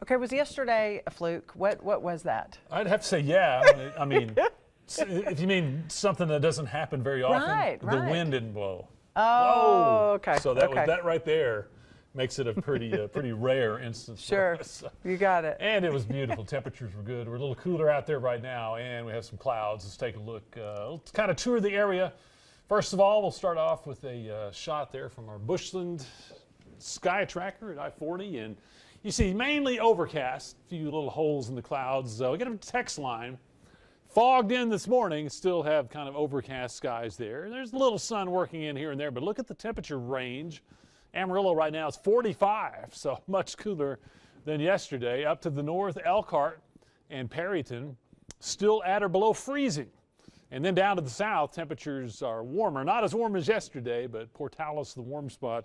Okay, was yesterday a fluke? What was that? I'd have to say, yeah. I mean, if you mean something that doesn't happen very often, Right, the right. wind didn't blow. Oh, okay. So that okay. that right there makes it a pretty rare instance. Sure, For us. you got it. And it was beautiful. Temperatures were good. We're a little cooler out there right now, and we have some clouds. Let's take a look. Let's kind of tour the area. First of all, we'll start off with a shot there from our Bushland Sky Tracker at I-40, and you see mainly overcast, a few little holes in the clouds. We got a text line. Fogged in this morning, still have kind of overcast skies there. There's a little sun working in here and there, but look at the temperature range. Amarillo right now is 45, so much cooler than yesterday. Up to the north, Elkhart and Perryton still at or below freezing. And then down to the south, temperatures are warmer. Not as warm as yesterday, but Portales, the warm spot,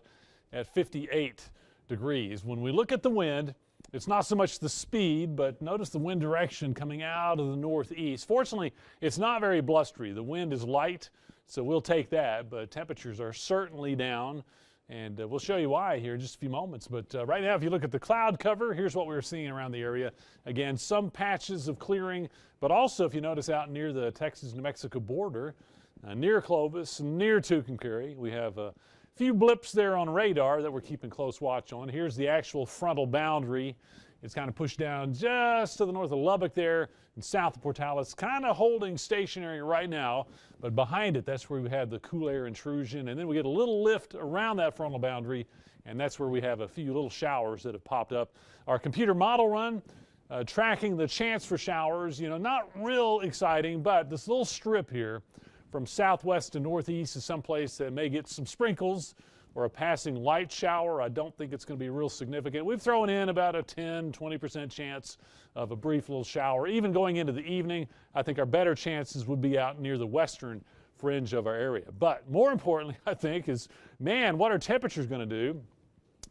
at 58 degrees. When we look at the wind, it's not so much the speed, but notice the wind direction coming out of the northeast. Fortunately, it's not very blustery. The wind is light, so we'll take that, but temperatures are certainly down, and we'll show you why here in just a few moments. But right now, if you look at the cloud cover, here's what we're seeing around the area. Again, some patches of clearing, but also if you notice out near the Texas-New Mexico border, near Clovis, near Tucumcari, we have a few blips there on radar that we're keeping close watch on. Here's the actual frontal boundary. It's kind of pushed down just to the north of Lubbock there and south of Portales, kind of holding stationary right now, but behind it, that's where we had the cool air intrusion, and then we get a little lift around that frontal boundary, and that's where we have a few little showers that have popped up. Our computer model run, tracking the chance for showers, not real exciting, but this little strip here from southwest to northeast is someplace that may get some sprinkles or a passing light shower. I don't think it's going to be real significant. We've thrown in about a 10-20% chance of a brief little shower. Even going into the evening, I think our better chances would be out near the western fringe of our area. But more importantly, I think, is, man, what are temperatures going to do?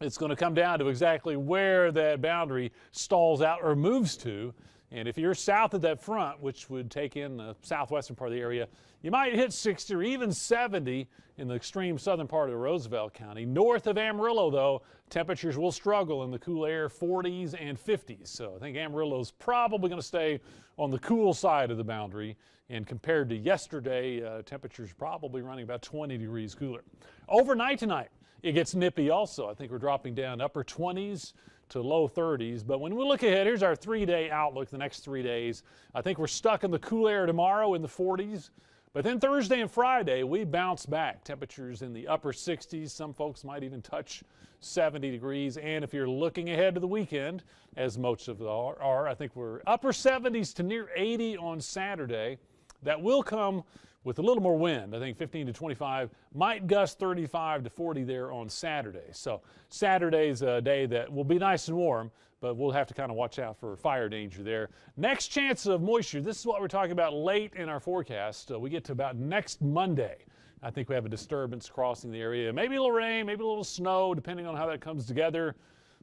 It's going to come down to exactly where that boundary stalls out or moves to. And if you're south of that front, which would take in the southwestern part of the area, you might hit 60 or even 70 in the extreme southern part of Roosevelt County. North of Amarillo, though, temperatures will struggle in the cool air, 40s and 50s. So I think Amarillo's probably going to stay on the cool side of the boundary. And compared to yesterday, temperatures probably running about 20 degrees cooler. Overnight tonight, it gets nippy also. I think we're dropping down upper 20s to low 30s. But when we look ahead, here's our 3-day outlook the next 3 days. I think we're stuck in the cool air tomorrow in the 40s. But then Thursday and Friday, we bounce back. Temperatures in the upper 60s. Some folks might even touch 70 degrees. And if you're looking ahead to the weekend, as most of them are, I think we're upper 70s to near 80 on Saturday. That will come with a little more wind. I think 15 to 25, might gust 35 to 40 there on Saturday. So Saturday's a day that will be nice and warm, but we'll have to kind of watch out for fire danger there. Next chance of moisture, this is what we're talking about late in our forecast. We get to about next Monday. I think we have a disturbance crossing the area. Maybe a little rain, maybe a little snow, depending on how that comes together.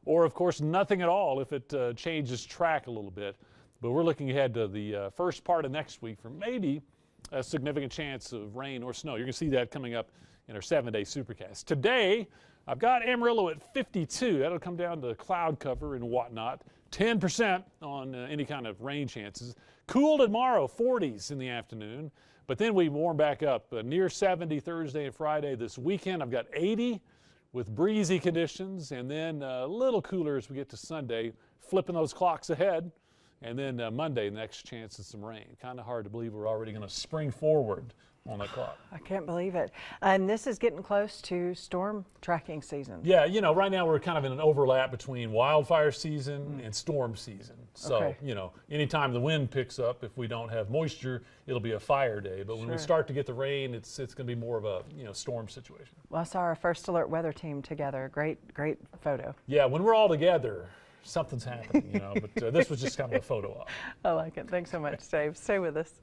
Or, of course, nothing at all if it changes track a little bit. But we're looking ahead to the first part of next week for maybe a significant chance of rain or snow. You're going to see that coming up in our 7-day supercast. Today, I've got Amarillo at 52. That'll come down to cloud cover and whatnot. 10% on any kind of rain chances. Cool tomorrow, 40s in the afternoon. But then we warm back up. Near 70 Thursday and Friday. This weekend, I've got 80 with breezy conditions. And then a little cooler as we get to Sunday, flipping those clocks ahead. And then Monday, next chance of some rain. Kind of hard to believe we're already going to spring forward on that clock. I can't believe it. And this is getting close to storm tracking season. Yeah, right now we're kind of in an overlap between wildfire season and storm season. So, anytime the wind picks up, if we don't have moisture, it'll be a fire day. But when we start to get the rain, it's going to be more of a, storm situation. Well, I saw our first alert weather team together. Great photo. Yeah, when we're all together, something's happening, but this was just kind of a photo op. I like it. Thanks so much, Dave. Stay with us.